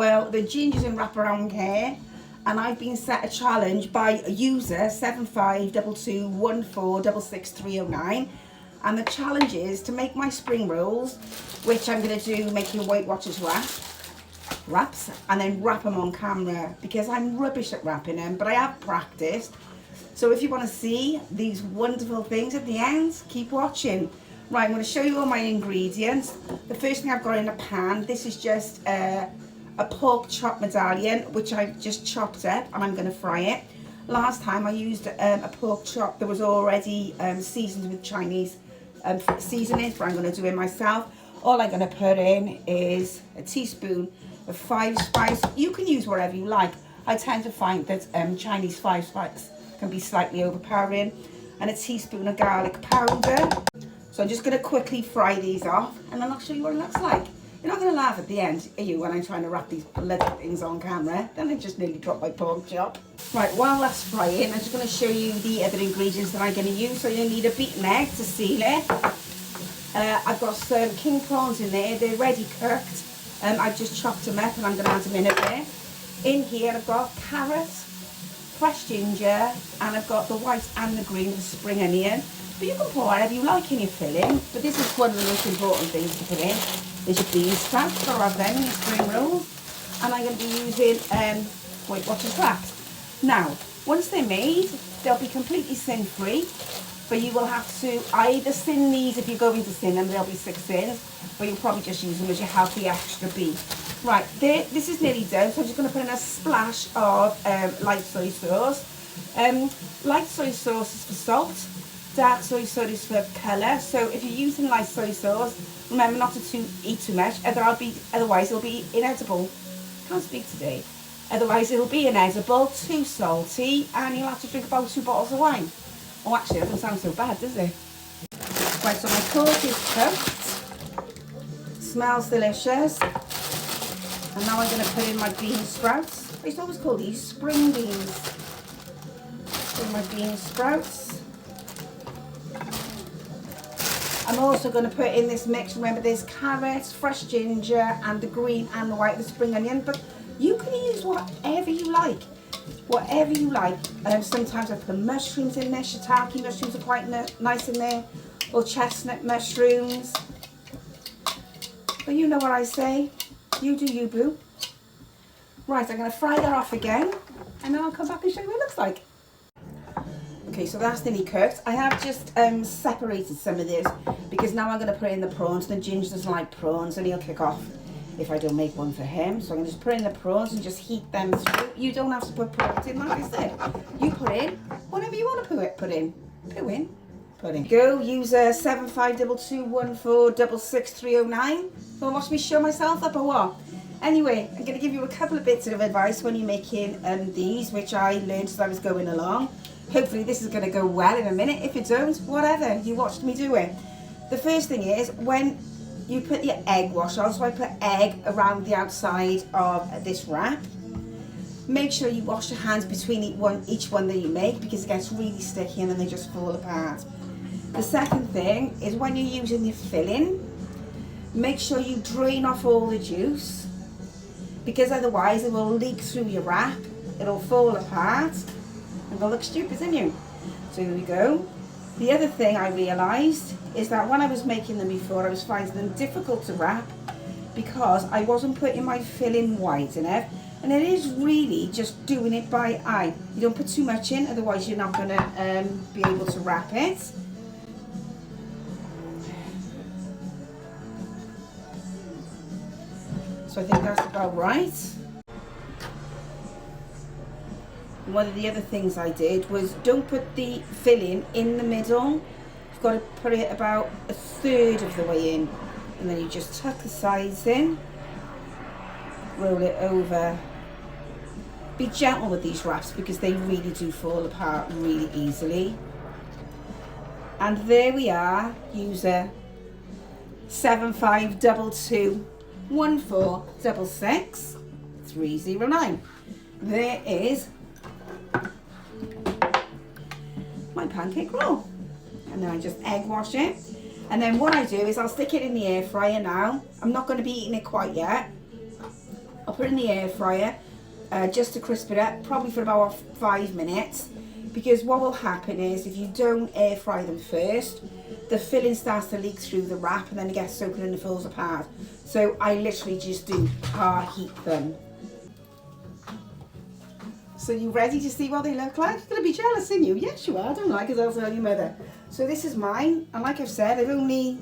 Well, the ginger's in wraparound here, and I've been set a challenge by user 752214666309, and the challenge is to make my spring rolls, which I'm going to do making Weight Watchers wraps, and then wrap them on camera, because I'm rubbish at wrapping them, but I have practiced. So if you want to see these wonderful things at the end, keep watching. Right, I'm going to show you all my ingredients. The first thing I've got in a pan, this is just a pork chop medallion, which I've just chopped up, and I'm going to fry it. Last time I used a pork chop that was already seasoned with Chinese seasonings, but I'm going to do it myself. All I'm going to put in is a teaspoon of 5 spice. You can use whatever you like. I tend to find that Chinese 5 spice can be slightly overpowering, and a teaspoon of garlic powder. So I'm just going to quickly fry these off, and then I'll show you what it looks like. You're not going to laugh at the end, are you, when I'm trying to wrap these bloody things on camera? Then I just nearly dropped my pork chop. Right, while that's frying, I'm just going to show you the other ingredients that I'm going to use. So you'll need a beaten egg to seal it. I've got some king prawns in there. They're ready cooked. I've just chopped them up, and I'm going to add them in a bit. In here I've got carrots, fresh ginger, and I've got the white and the green of the spring onion. But you can put whatever you like in your filling, but this is one of the most important things to put in, is your bean sprouts. Got to have them in your spring rolls. And I'm going to be using Weight Watchers wraps. Now, once they're made, they'll be completely sin-free, but you will have to either sin these if you're going to sin them, they'll be 6 sins, but you'll probably just use them as your healthy extra beef. Right, this is nearly done, so I'm just going to put in a splash of light soy sauce. Light soy sauce is for salt. Dark soy sauce is for colour. So if you're using light soy sauce, remember not to eat too much, otherwise it'll be inedible. Can't speak today. Otherwise it'll be inedible, too salty, and you'll have to drink about 2 bottles of wine. Oh, actually, that doesn't sound so bad, does it? Right, so my pork is cooked. Smells delicious. And now I'm going to put in my bean sprouts. I used to always call these spring beans. Put in my bean sprouts. I'm also going to put in this mix, remember there's carrots, fresh ginger, and the green and the white, the spring onion, but you can use whatever you like. Whatever you like. Sometimes I put mushrooms in there, shiitake mushrooms are quite nice in there, or chestnut mushrooms. But you know what I say, you do you, boo. Right, I'm going to fry that off again, and then I'll come back and show you what it looks like. Okay, so that's nearly cooked. I have just separated some of this, because now I'm going to put in the prawns. The ginger doesn't like prawns, and he'll kick off if I don't make one for him. So I'm going to just put in the prawns and just heat them through. You don't have to put prawns in, like I said. You put in whatever you want to put in. Put in. Go, user 752214666309. So watch me show myself up or what? Anyway, I'm going to give you a couple of bits of advice when you're making these, which I learned as I was going along. Hopefully this is going to go well in a minute. If it don't, whatever, you watched me do it. The first thing is, when you put your egg wash on, so I put egg around the outside of this wrap, make sure you wash your hands between each one that you make, because it gets really sticky and then they just fall apart. The second thing is, when you're using your filling, make sure you drain off all the juice, because otherwise it will leak through your wrap, it'll fall apart, and they'll look stupid, isn't you? So here we go. The other thing I realised is that when I was making them before, I was finding them difficult to wrap because I wasn't putting my filling wide enough, and it is really just doing it by eye. You don't put too much in, otherwise you're not going to be able to wrap it. So I think that's about right. One of the other things I did was, don't put the filling in the middle. You've got to put it about 1/3 of the way in, and then you just tuck the sides in, roll it over. Be gentle with these wraps because they really do fall apart really easily. And there we are, user 752214666309. There is my pancake roll, and then I just egg wash it, and then what I do is I'll stick it in the air fryer now. I'm not going to be eating it quite yet. I'll put it in the air fryer just to crisp it up, probably for about 5 minutes, because what will happen is if you don't air fry them first, the filling starts to leak through the wrap and then it gets soaking and it falls apart. So I literally just do par heat them. So you ready to see what they look like? You're going to be jealous, aren't you? Yes you are, don't I? Because I'll tell your mother. So this is mine, and like I've said, I've only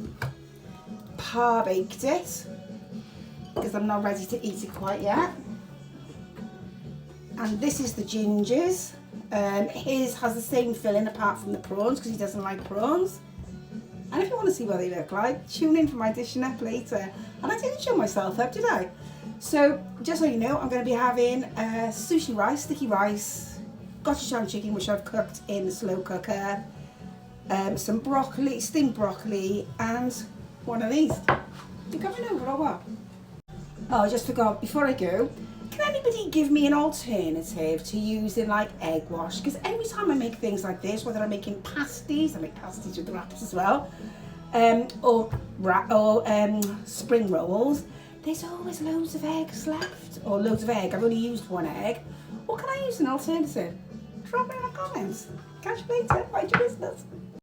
par baked it because I'm not ready to eat it quite yet. And this is the Ginger's. His has the same filling apart from the prawns because he doesn't like prawns. And if you want to see what they look like, tune in for my dishing up later. And I didn't show myself up, did I? So just so you know, I'm going to be having sushi rice, sticky rice, gochujang chicken which I've cooked in the slow cooker, some broccoli, steamed broccoli, and one of these. You coming over or what? Oh, I just forgot, before I go, can anybody give me an alternative to using like egg wash? Because every time I make things like this, whether I'm making pasties, I make pasties with the wraps as well, or spring rolls, there's always loads of eggs left, or loads of egg. I've only used one egg. What can I use an alternative? Drop it in the comments. Catch you later. Mind your business.